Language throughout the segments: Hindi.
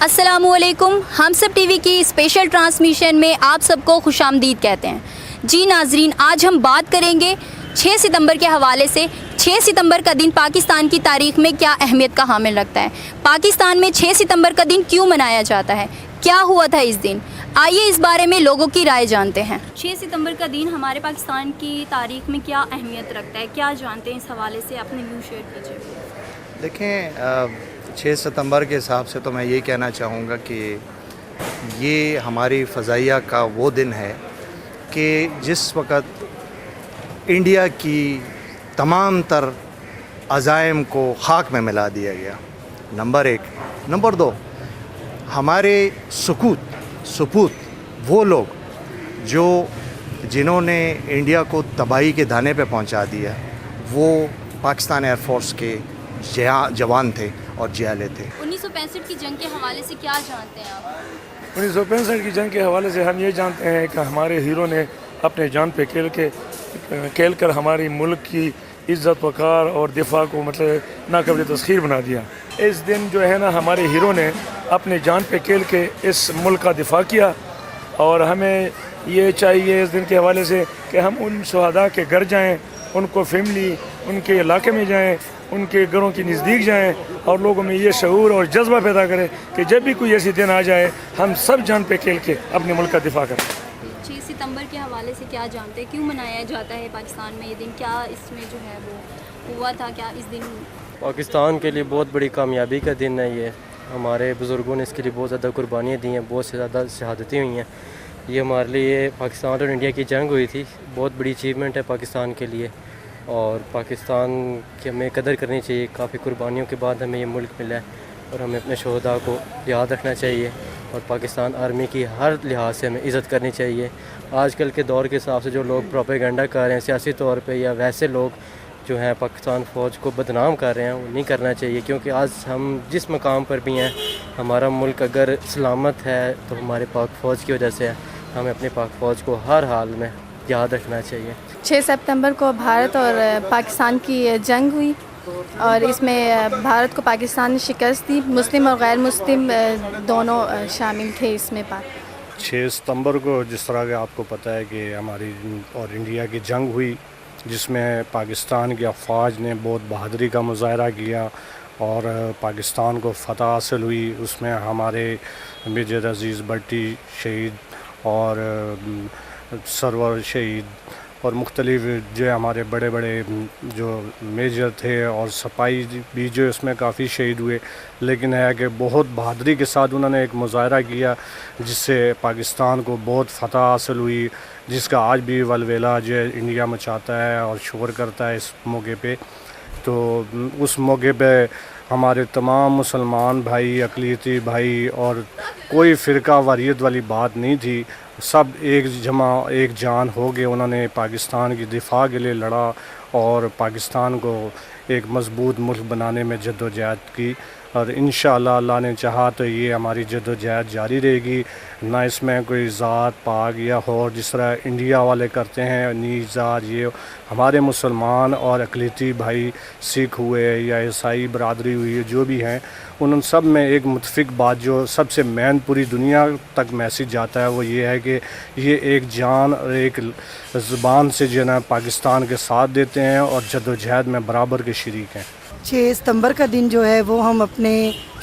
अस्सलामुअलैकुम। हम सब टीवी की स्पेशल ट्रांसमिशन में आप सबको खुशामदीद कहते हैं। जी नाजरीन, आज हम बात करेंगे 6 सितंबर के हवाले से। 6 सितंबर का दिन पाकिस्तान की तारीख में क्या अहमियत का हामिल रखता है, पाकिस्तान में 6 सितंबर का दिन क्यों मनाया जाता है, क्या हुआ था इस दिन। आइए इस बारे में लोगों की राय जानते हैं। 6 सितंबर का दिन हमारे पाकिस्तान की तारीख में क्या अहमियत रखता है, क्या जानते हैं, इस हवाले से अपने व्यू शेयर कीजिए। देखें, 6 सितंबर के हिसाब से तो मैं ये कहना चाहूँगा कि ये हमारी फ़ज़ाइया का वो दिन है कि जिस वक़्त इंडिया की तमाम तर अज़ाइम को खाक में मिला दिया गया, नंबर 1। नंबर 2, हमारे सपूत वो लोग जिन्होंने इंडिया को तबाही के दाने पे पहुंचा दिया, वो पाकिस्तान एयरफोर्स के जवान थे और जियाले थे। 1965 की जंग के हवाले से क्या जानते हैं आप? 1965 की जंग के हवाले से हम ये जानते हैं कि हमारे हीरो ने अपने जान पे खेल कर हमारी मुल्क की इज़्ज़त वक़ार और दिफा को मतलब नाक़ाबिल तस्ख़ीर बना दिया। इस दिन जो है ना, हमारे हीरो ने अपने जान पे खेल के इस मुल्क का दिफा किया और हमें ये चाहिए इस दिन के हवाले से कि हम उन शहादा के घर जाएं, उनको फैमिली उनके इलाके में जाएं, उनके घरों के नज़दीक जाएं और लोगों में ये शऊर और जज्बा पैदा करें कि जब भी कोई ऐसी दिन आ जाए हम सब जान पे खेल के अपने मुल्क का दिफा करें। 6 सितंबर के हवाले से क्या जानते हैं, क्यों मनाया जाता है पाकिस्तान में ये दिन, क्या इसमें जो है वो हुआ था, क्या इस दिन? पाकिस्तान के लिए बहुत बड़ी कामयाबी का दिन है ये। हमारे बुज़ुर्गों ने इसके लिए बहुत ज़्यादा कुर्बानियाँ दी हैं, बहुत से ज़्यादा शहादतें हुई हैं। ये हमारे लिए पाकिस्तान और इंडिया की जंग हुई थी, बहुत बड़ी अचीवमेंट है पाकिस्तान के लिए और पाकिस्तान की हमें कदर करनी चाहिए। काफ़ी कुर्बानियों के बाद हमें ये मुल्क मिला है और हमें अपने शोहदा को याद रखना चाहिए और पाकिस्तान आर्मी की हर लिहाज से हमें इज़्ज़त करनी चाहिए। आजकल के दौर के हिसाब से जो लोग प्रोपेगेंडा कर रहे हैं सियासी तौर पे, या वैसे लोग जो हैं पाकिस्तान फ़ौज को बदनाम कर रहे हैं, वो नहीं करना चाहिए। क्योंकि आज हम जिस मकाम पर भी हैं, हमारा मुल्क अगर सलामत है तो हमारे पाक फ़ौज की वजह से है। हमें अपने पाक फ़ौज को हर हाल में याद रखना चाहिए। 6 सितंबर को भारत और पाकिस्तान की जंग हुई और इसमें भारत को पाकिस्तान ने शिकस्त दी। मुस्लिम और गैर मुस्लिम दोनों शामिल थे इसमें। 6 सितंबर को जिस तरह के आपको पता है कि हमारी और इंडिया की जंग हुई, जिसमें पाकिस्तान की अफवाज ने बहुत बहादुरी का मुजाहरा किया और पाकिस्तान को फ़तह हासिल हुई। उसमें हमारे मेजर अज़ीज़ भट्टी शहीद और सरवर शहीद और मुख्तलिफ जो हमारे बड़े बड़े जो मेजर थे और सिपाही भी जो इसमें काफ़ी शहीद हुए। लेकिन है कि बहुत बहादुरी के साथ उन्होंने एक मुजाहरा किया जिससे पाकिस्तान को बहुत फ़तह हासिल हुई, जिसका आज भी वलवेला जो है इंडिया मचाता है और शोर करता है इस मौके पे। तो उस मौके पे हमारे तमाम मुसलमान भाई, अक़लियती भाई और कोई फ़िरका वारियत वाली बात नहीं थी, सब एक जमा एक जान हो गए। उन्होंने पाकिस्तान की दिफा के लिए लड़ा और पाकिस्तान को एक मज़बूत मुल्क बनाने में जद्दोजहद की और इंशाअल्लाह अल्लाह ने चाहा तो ये हमारी जद्दोजहद जारी रहेगी। ना इसमें कोई ज़ात पाक या और जिस तरह इंडिया वाले करते हैं नीच ज़ात, ये हमारे मुसलमान और अक़लियती भाई सिख हुए या ईसाई बरादरी हुई, जो भी हैं, उन सब में एक मुतफ़िक बात जो सबसे मेन पूरी दुनिया तक मैसेज जाता है, वो ये है कि ये एक जान और एक ज़ुबान से जो है ना पाकिस्तान के साथ देते हैं और जद्दोजहद में बराबर के शरीक हैं। 6 सितंबर का दिन जो है वो हम अपने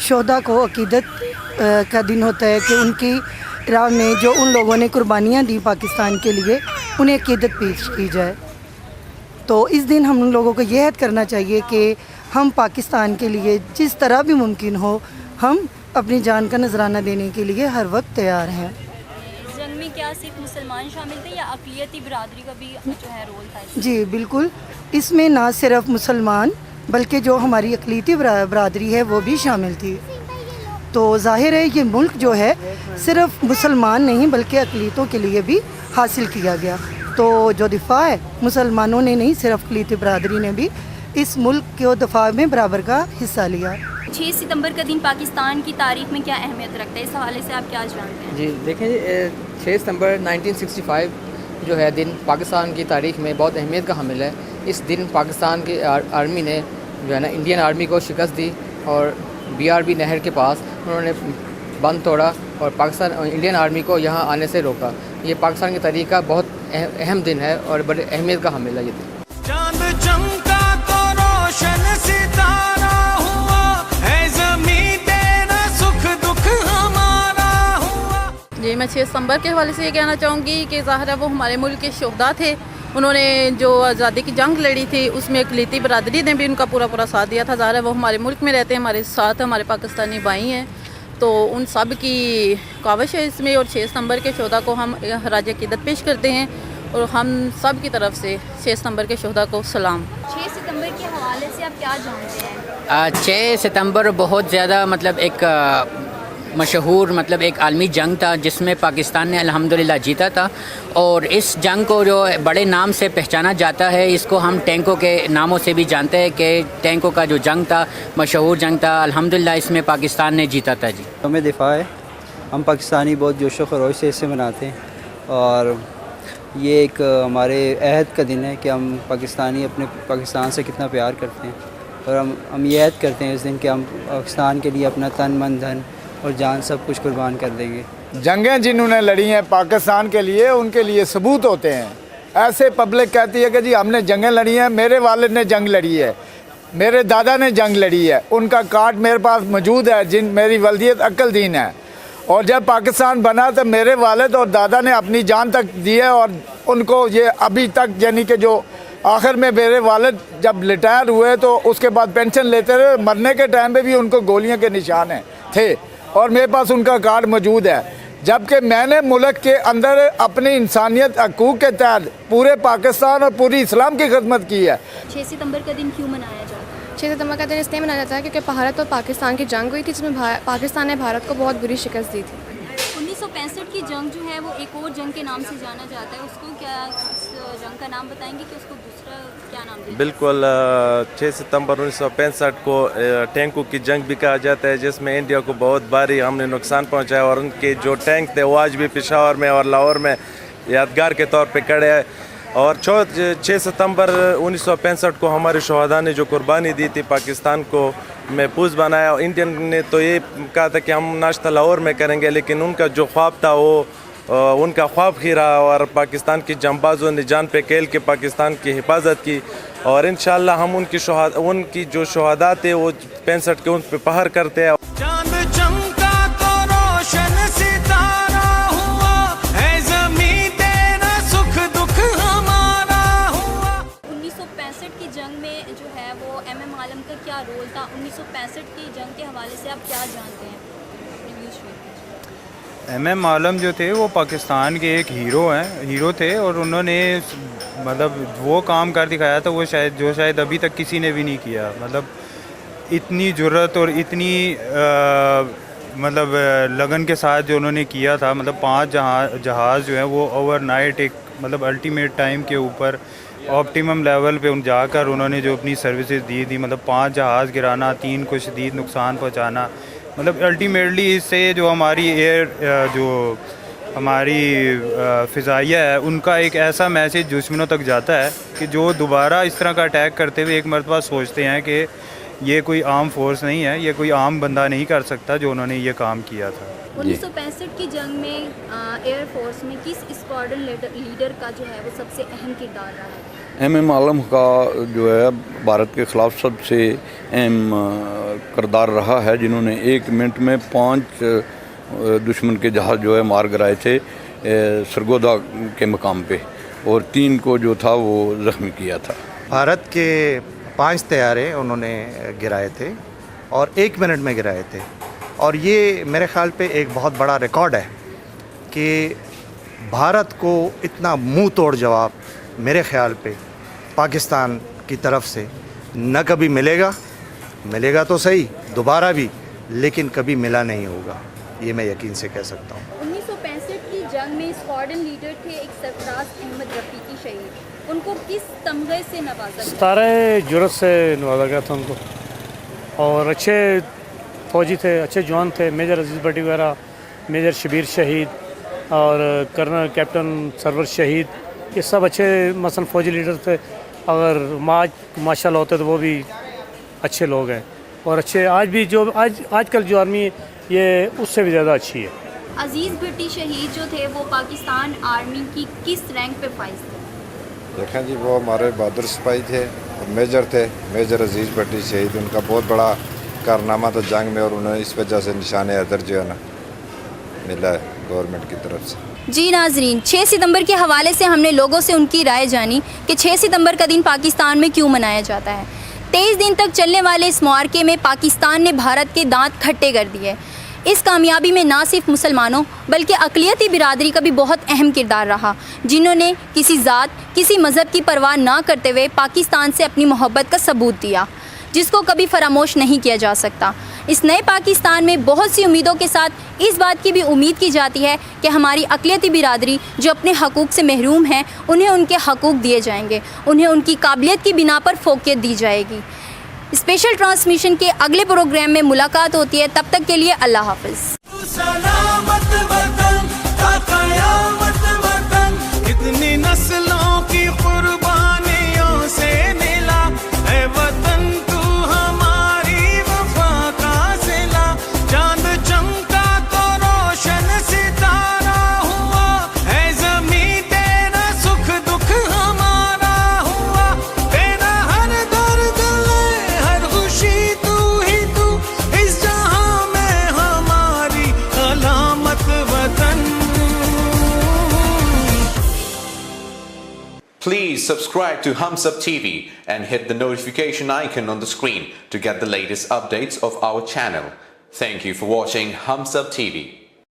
शोहदा को अक़ीदत का दिन होता है कि उनकी राह में जो उन लोगों ने कुर्बानियाँ दी पाकिस्तान के लिए, उन्हें अक़ीदत पेश की जाए। तो इस दिन हम उन लोगों को यह हद करना चाहिए कि हम पाकिस्तान के लिए जिस तरह भी मुमकिन हो हम अपनी जान का नजराना देने के लिए हर वक्त तैयार हैं। जंग में क्या सिर्फ मुसलमान शामिल थे या अक़लियती बरादरी का भी जो है रोल था इसमें? जी बिल्कुल, इसमें ना सिर्फ मुसलमान बल्कि जो हमारी अक़लियती बरादरी है वो भी शामिल थी। तो ज़ाहिर है ये मुल्क जो है सिर्फ मुसलमान नहीं बल्कि अक़लियतों के लिए भी हासिल किया गया। तो जो दिफा है मुसलमानों ने नहीं, सिर्फ अक़लियती बरादरी ने भी इस मुल्क के दिफा में बराबर का हिस्सा लिया। 6 सितंबर का दिन पाकिस्तान की तारीख में क्या अहमियत रखता है, इस हवाले से आप क्या जानते हैं? जी देखें, 6 सितंबर 1965 जो है दिन पाकिस्तान की तारीख में बहुत अहमियत का हामिल है। इस दिन पाकिस्तान की आर्मी ने जो है ना इंडियन आर्मी को शिकस्त दी और BRB नहर के पास उन्होंने बंद तोड़ा और पाकिस्तान इंडियन आर्मी को यहाँ आने से रोका। ये पाकिस्तान की तारीख का बहुत अहम दिन है और बड़े अहमियत का हामिल है ये दिन। चांद चमका तो रोशन सितारा हुआ है, ज़मीं तेरा सुख दुख हमारा हुआ। जी, मैं 6 सितंबर के हवाले से ये कहना चाहूँगी कि ज़ाहिर है वो हमारे मुल्क के शोहदा थे। उन्होंने जो आज़ादी की जंग लड़ी थी उसमें अक़लीती बरादरी ने भी उनका पूरा साथ दिया था। ज़ाहिर है वो हमारे मुल्क में रहते हैं, हमारे साथ हमारे पाकिस्तानी भाई हैं, तो उन सब की काविश है इसमें। और 6 सितंबर के शोहदा को हम खराज अक़ीदत पेश करते हैं और हम सब की तरफ से 6 सितंबर के शोहदा को सलाम। 6 सितंबर के हवाले से आप क्या जानते हैं? 6 सितंबर बहुत ज़्यादा मतलब एक मशहूर मतलब एक आलमी जंग था जिसमें पाकिस्तान ने अल्हम्दुलिल्लाह जीता था। और इस जंग को जो बड़े नाम से पहचाना जाता है, इसको हम टैंकों के नामों से भी जानते हैं कि टैंकों का जो जंग था मशहूर जंग था। अल्हम्दुलिल्लाह इसमें पाकिस्तान ने जीता था। जी, हमें दिफा है, हम पाकिस्तानी बहुत जोश व खरोश से इसे मनाते हैं और ये एक हमारे अहद का दिन है कि हम पाकिस्तानी अपने पाकिस्तान से कितना प्यार करते हैं और हम ये अहद करते हैं इस दिन कि हम पाकिस्तान के लिए अपना तन मन धन और जान सब कुछ कुर्बान कर देंगे। जंगें जिन्होंने लड़ी हैं पाकिस्तान के लिए, उनके लिए सबूत होते हैं। ऐसे पब्लिक कहती है कि जी हमने जंगें लड़ी हैं, मेरे वालिद ने जंग लड़ी है, मेरे दादा ने जंग लड़ी है, उनका कार्ड मेरे पास मौजूद है, जिन मेरी वल्दियत अक्ल दीन है। और जब पाकिस्तान बना तो मेरे वालिद और दादा ने अपनी जान तक दी है और उनको ये अभी तक यानी कि जो आखिर में मेरे वालिद जब रिटायर हुए तो उसके बाद पेंशन लेते रहे, मरने के टाइम पे भी उनको गोलियों के निशान थे और मेरे पास उनका कार्ड मौजूद है। जबकि मैंने मुल्क के अंदर अपनी इंसानियत हकूक़ के तहत पूरे पाकिस्तान और पूरी इस्लाम की खिदमत की है। 6 सितंबर का दिन क्यों मनाया जाता है? 6 सितंबर का दिन इसलिए मनाया जाता है क्योंकि भारत और पाकिस्तान की जंग हुई थी जिसमें पाकिस्तान ने भारत को बहुत बुरी शिकस्त दी थी। 1965 की जंग जो है वो एक और जंग के नाम से जाना जाता है, उसको क्या उस जंग का नाम बताएंगे कि उसको दूसरा क्या नाम दिया? बिल्कुल, 6 सितंबर 1965 को टैंकों की जंग भी कहा जाता है, जिसमें इंडिया को बहुत भारी हमने नुकसान पहुंचाया और उनके जो टैंक थे वो आज भी पेशावर में और लाहौर में यादगार के तौर पे खड़े हैं। और 6 सितंबर 1965 को हमारे शहदा ने जो कुर्बानी दी थी पाकिस्तान को महफूज बनाया। इंडियन ने तो ये कहा था कि हम नाश्ता लाहौर में करेंगे, लेकिन उनका जो ख्वाब था वो उनका ख्वाब ही रहा और पाकिस्तान की जंबाजों ने जान पे खेल के पाकिस्तान की हिफाजत की। और इंशाअल्लाह हम उनकी जो शहादा थे वो 65 के उन पे पहर करते हैं। चांद चमका तो रोशन सितारा हुआ है, ज़मीं तेरा सुख दुख हमारा हुआ। 1965 की जंग में जो है वो MM आलम का क्या रोल था? 1965 की जंग के हवाले से आप क्या जानते हैं? MM आलम जो थे वो पाकिस्तान के एक हीरो थे और उन्होंने मतलब वो काम कर दिखाया था वो शायद अभी तक किसी ने भी नहीं किया। मतलब इतनी जुर्रत और इतनी मतलब लगन के साथ जो उन्होंने किया था। मतलब 5 जहाज़ जो है वो ओवरनाइट एक मतलब अल्टीमेट टाइम के ऊपर ऑप्टिमम लेवल पे जाकर उन्होंने जो अपनी सर्विसेज दी थी। मतलब 5 जहाज़ गिराना, 3 को शदीद नुकसान पहुँचाना। मतलब अल्टीमेटली इससे जो हमारी हमारी फ़िज़ाइया है उनका एक ऐसा मैसेज दुश्मनों तक जाता है कि जो दोबारा इस तरह का अटैक करते हुए एक मरतबा सोचते हैं कि ये कोई आर्म फोर्स नहीं है, ये कोई आम बंदा नहीं कर सकता जो उन्होंने ये काम किया था। 1965 की जंग में एयर फोर्स में किस स्क्वाड्रन लीडर का जो है वो सबसे अहम किरदार रहा है? MM आलम का जो है भारत के ख़िलाफ़ सबसे अहम किरदार रहा है, जिन्होंने 1 मिनट में 5 दुश्मन के जहाज़ जो है मार गिराए थे सरगोदा के मकाम पे और 3 को जो था वो ज़ख्मी किया था। भारत के 5 तैयारे उन्होंने गिराए थे और 1 मिनट में गिराए थे। और ये मेरे ख़्याल पे एक बहुत बड़ा रिकॉर्ड है कि भारत को इतना मुंह तोड़ जवाब मेरे ख़्याल पे पाकिस्तान की तरफ से न कभी मिलेगा तो सही दोबारा भी, लेकिन कभी मिला नहीं होगा, ये मैं यकीन से कह सकता हूँ। 1965 की जंग में स्क्वाड्रन लीडर थे एक सरफराज अहमद रफ़ीकी शहीद, उनको किस तमगे से नवाजा? 17 जुर्रत से नवाजा गया था उनको और अच्छे फ़ौजी थे, अच्छे जवान थे। मेजर अजीज़ भट्टी वगैरह, मेजर शबीर शहीद और कर्नल कैप्टन सरवर शहीद, ये सब अच्छे मसलन फ़ौजी लीडर थे। अगर माशाल्लाह होते तो वो भी अच्छे लोग हैं और अच्छे आज भी जो आजकल जो आर्मी ये उससे भी ज़्यादा अच्छी है। अजीज़ भट्टी शहीद जो थे वो पाकिस्तान आर्मी की किस रैंक पे फाइज थे? देखें जी, वो हमारे बहादुर सिपाही थे और मेजर थे, मेजर अजीज़ भट्टी शहीद। उनका बहुत बड़ा कारनामा था जंग में और उन्हें इस वजह से निशान हैदर जो है ना मिला है गवर्नमेंट की तरफ से। जी नाजरीन, 6 सितंबर के हवाले से हमने लोगों से उनकी राय जानी कि 6 सितंबर का दिन पाकिस्तान में क्यों मनाया जाता है। 23 दिन तक चलने वाले इस मुआरके में पाकिस्तान ने भारत के दांत खट्टे कर दिए। इस कामयाबी में ना सिर्फ मुसलमानों बल्कि अक़लियती बिरादरी का भी बहुत अहम किरदार रहा, जिन्होंने किसी ज़ात किसी मज़हब की परवाह ना करते हुए पाकिस्तान से अपनी मोहब्बत का सबूत दिया, जिसको कभी फरामोश नहीं किया जा सकता। इस नए पाकिस्तान में बहुत सी उम्मीदों के साथ इस बात की भी उम्मीद की जाती है कि हमारी अक़लियती बिरादरी जो अपने हकूक़ से महरूम हैं, उन्हें उनके हकूक़ दिए जाएंगे, उन्हें उनकी काबिलियत की बिना पर फ़ोक़ियत दी जाएगी। स्पेशल ट्रांसमिशन के अगले प्रोग्राम में मुलाकात होती है, तब तक के लिए अल्लाह हाफ़िज़। सलामत वतन का क़यामत वतन, कितनी नस्लों की कुर्बानियों से मिला है वतन, तू हमारी वफा का सिला। चांद चमका तो रोशन सितारा हुआ, है ज़मीं तेरा सुख दुख हमारा हुआ। तेरा हर दर्द ले हर खुशी तू ही तू, इस जहां में हमारी अलामत वतन। Please subscribe to Hums Up TV and hit the notification icon on the screen to get the latest updates of our channel. Thank you for watching Hums Up TV.